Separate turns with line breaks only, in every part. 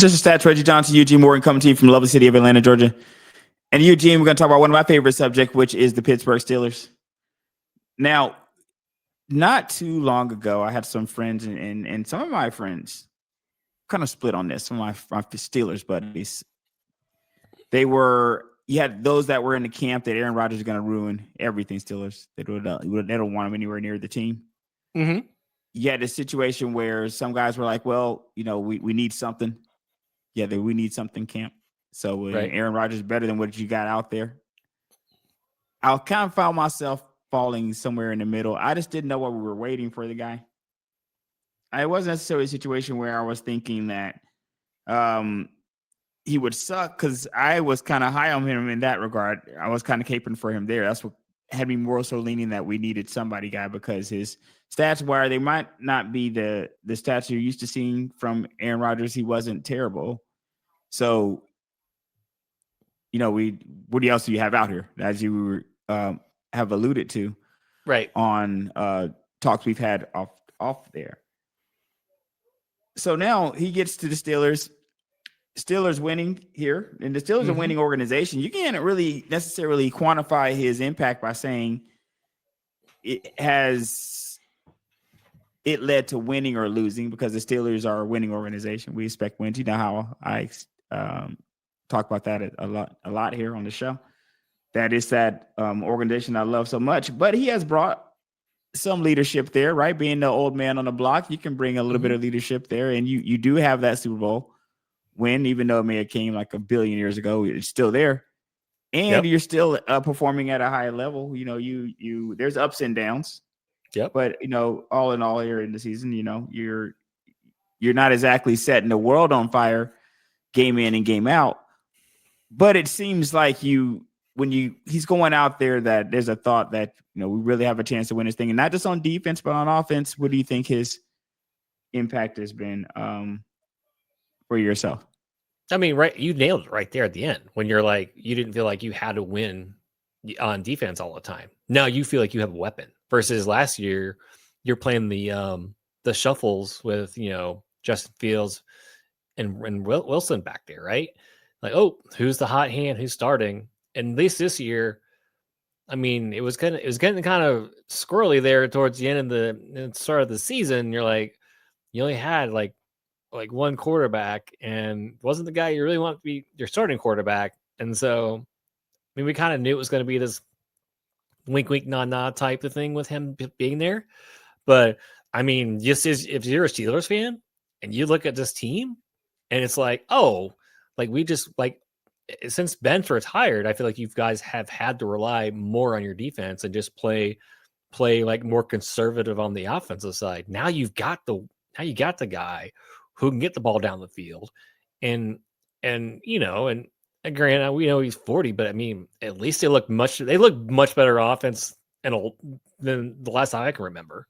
Just a stats, Reggie Johnson, Eugene Morgan coming to you from the lovely city of Atlanta, Georgia. And Eugene, we're going to talk about one of my favorite subjects, which is the Pittsburgh Steelers. Now, not too long ago, I had some friends and some of my friends kind of split on this. Some of my Steelers buddies, you had those that were in the camp that Aaron Rodgers is going to ruin everything Steelers. They don't want him anywhere near the team.
Mm-hmm.
You had a situation where some guys were like, well, we need something. Yeah, we need something, camp. So Aaron Rodgers is better than what you got out there. I kind of found myself falling somewhere in the middle. I just didn't know what we were waiting for the guy. It wasn't necessarily a situation where I was thinking that he would suck, because I was kind of high on him in that regard. I was kind of caping for him there. That's what had me more so leaning that we needed somebody guy, because his stats, while they might not be the stats you're used to seeing from Aaron Rodgers, he wasn't terrible. So, what else do you have out here, as you have alluded to,
right,
on talks we've had off there. So now he gets to the Steelers. Steelers winning here, and the Steelers are winning organization. You can't really necessarily quantify his impact by saying it led to winning or losing, because the Steelers are a winning organization. We expect wins. You know how I talk about that a lot here on the show. That is that organization I love so much. But he has brought some leadership there, right? Being the old man on the block, you can bring a little bit of leadership there, and you do have that Super Bowl win, even though it may have came like a billion years ago. It's still there, and you're still performing at a high level. You there's ups and downs.
Yep.
But all in all, here in the season, you're not exactly setting the world on fire, game in and game out. But it seems like he's going out there, that there's a thought that we really have a chance to win this thing, and not just on defense but on offense. What do you think his impact has been for yourself?
I mean, right, you nailed it right there at the end, when you're like, you didn't feel like you had to win on defense all the time. Now you feel like you have a weapon, versus last year you're playing the shuffles with Justin Fields and Wilson back there, right? Like, oh, who's the hot hand? Who's starting? And at least this year, I mean, it was getting kind of squirrely there towards the end of the start of the season. You're like, you only had like one quarterback, and wasn't the guy you really want to be your starting quarterback. And so, I mean, we kind of knew it was going to be this wink, wink, nod, nod type of thing with him being there. But I mean, just if you're a Steelers fan and you look at this team, and it's like, oh, like we just like, since Ben's retired, I feel like you guys have had to rely more on your defense and just play like more conservative on the offensive side. Now you got the guy who can get the ball down the field, and granted, we know he's 40, but I mean, at least they look much better offense than the last time I can remember.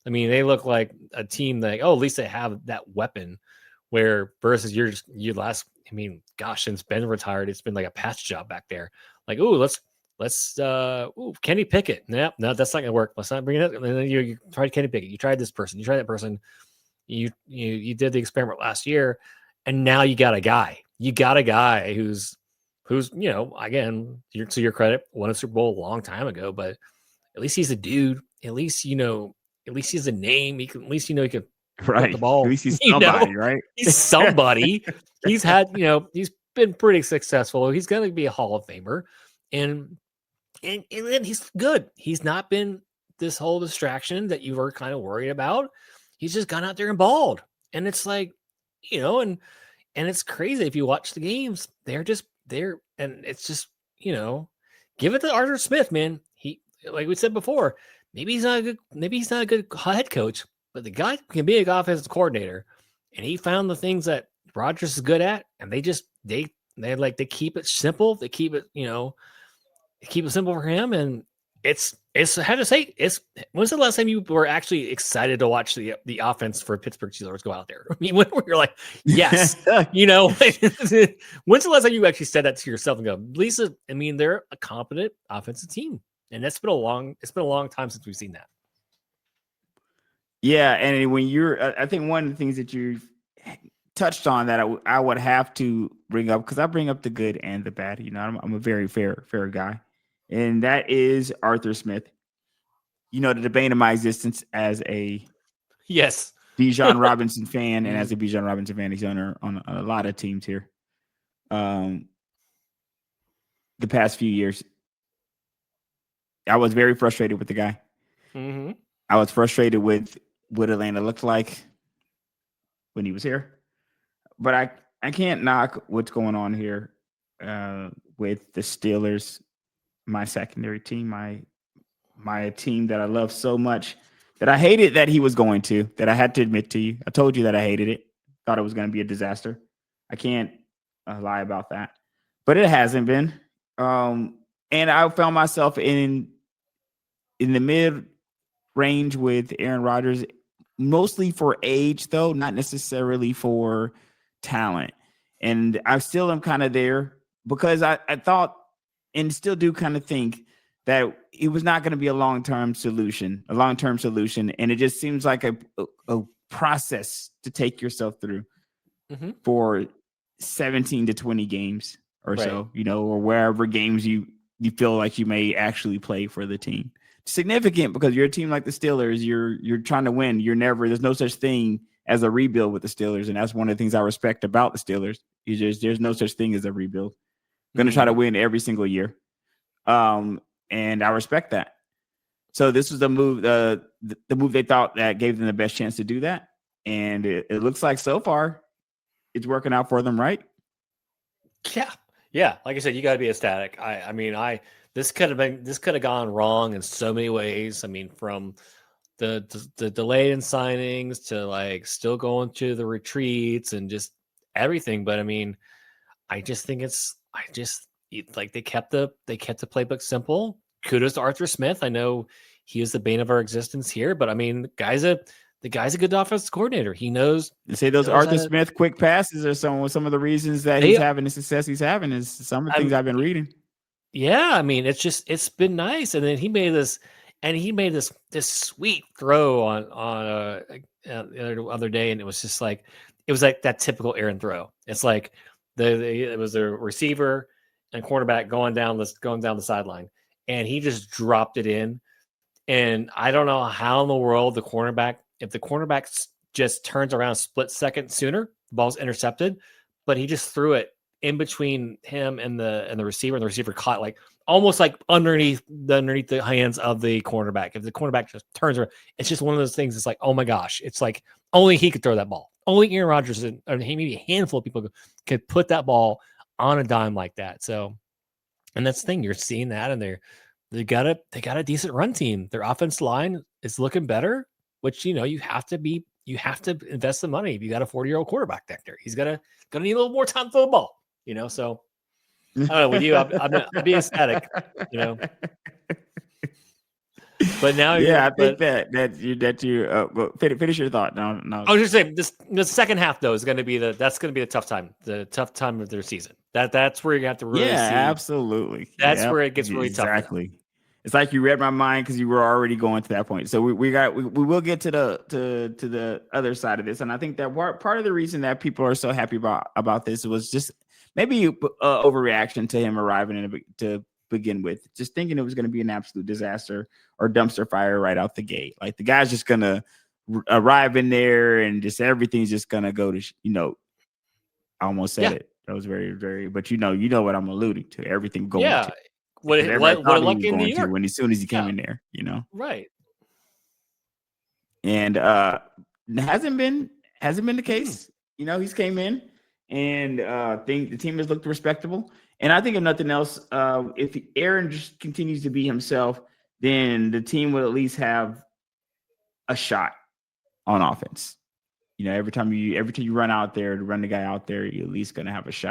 I mean, they look like a team that, at least they have that weapon, where versus your last, I mean, gosh, since Ben retired, it's been like a patch job back there. Like, let's Kenny Pickett. No, that's not gonna work. Let's not bring it up. And then you tried Kenny Pickett. You tried this person. You tried that person. You did the experiment last year, and now you got a guy. You got a guy who's again, to your credit, won a Super Bowl a long time ago, but at least he's a dude. At least he's a name. He can he can
right.
the ball.
At least he's somebody, right?
He's somebody. He's had, he's been pretty successful. He's going to be a Hall of Famer, and he's good. He's not been this whole distraction that you were kind of worried about. He's just gone out there and balled, and it's like, and it's crazy if you watch the games. They're just there, and it's just give it to Arthur Smith, man. He, like we said before, maybe he's not a good head coach, but the guy can be an offensive coordinator, and he found the things that Rodgers is good at, and they keep it simple. They keep it, keep it simple for him. And it's I have to say, when's the last time you were actually excited to watch the offense for Pittsburgh Steelers go out there? I mean, when you're like, yes, when's the last time you actually said that to yourself and go, Lisa, I mean, they're a competent offensive team, and it's been a long time since we've seen that.
Yeah, and when I think one of the things that touched on that I would have to bring up, because I bring up the good and the bad. You know, I'm a very fair guy, and that is Arthur Smith. You know, the debate of my existence as a
Yes.
Bijan Robinson fan, and as
Mm.
a Bijan Robinson fan, he's on a lot of teams here. The past few years, I was very frustrated with the guy.
Mm-hmm.
I was frustrated with what Atlanta looked like when he was here, but I can't knock what's going on here with the Steelers, my secondary team, my team that I love so much, that I hated that he was going to, that I had to admit to you. I told you that I hated it. Thought it was going to be a disaster. I can't lie about that, but it hasn't been. And I found myself in the mid range with Aaron Rodgers, mostly for age, though, not necessarily for talent. And I still am kind of there, because I thought, and still do kind of think, that it was not going to be a long-term solution. And it just seems like a process to take yourself through
Mm-hmm.
for 17 to 20 games or
Right.
so, you know, or wherever games you feel like you may actually play for the team. Significant, because you're a team like the Steelers, you're trying to win. There's no such thing as a rebuild with the Steelers, and that's one of the things I respect about the Steelers. There's no such thing as a rebuild. Going to try to
Mm-hmm.
win every single year, and I respect that. So this was the move, the move they thought that gave them the best chance to do that, and it looks like so far it's working out for them, right?
Yeah. Yeah. Like I said, you got to be ecstatic. I mean, this could have gone wrong in so many ways. I mean, from the delay in signings to like still going to the retreats and just everything. But I mean, I just think like they kept the playbook simple. Kudos to Arthur Smith. I know he is the bane of our existence here, but I mean, the guy's a good offensive coordinator. He knows.
You say those
knows
Arthur
how to,
Smith quick passes are some of the reasons that he's
they,
having the success he's having, is some of the things
I'm,
I've been reading.
yeah. I mean, it's been nice. And then he made this sweet throw on the other day, and it was just like that typical Aaron throw. It's like it was a receiver and cornerback going down the sideline, and he just dropped it in. And I don't know how in the world if the cornerback just turns around a split second sooner, the ball's intercepted, but he just threw it in between him and the receiver, and the receiver caught like almost like underneath the hands of the cornerback. If the cornerback just turns around, it's just one of those things. It's like, oh my gosh, it's like only he could throw that ball. Only Aaron Rodgers or maybe a handful of people could put that ball on a dime like that. So, and that's the thing, you're seeing that, and they got a decent run team. Their offense line is looking better, which you have to invest the money. If you got a 40-year-old quarterback back there, he's gonna need a little more time to throw the ball. So I don't know. With you, I'll be ecstatic. But now
Yeah, I think that you finish your thought. No.
I was just saying the second half though is going to be the tough time of their season. That's where you have to really see.
Absolutely.
That's where it gets really tough.
Exactly. It's like you read my mind, because you were already going to that point. So we will get to the other side of this, and I think that part of the reason that people are so happy about this was just maybe overreaction to him arriving to begin with, just thinking it was going to be an absolute disaster or dumpster fire right out the gate. Like the guy's just going to arrive in there and just everything's just going to go to I almost said it. That was very, very, but you know what I'm alluding to. Everything going to.
What luck in New York
as soon as he came in there,
right.
And hasn't been the case. He's came in and the team has looked respectable. And I think if nothing else, if Aaron just continues to be himself, then the team will at least have a shot on offense. Every time you run out there to run the guy out there, you're at least going to have a shot.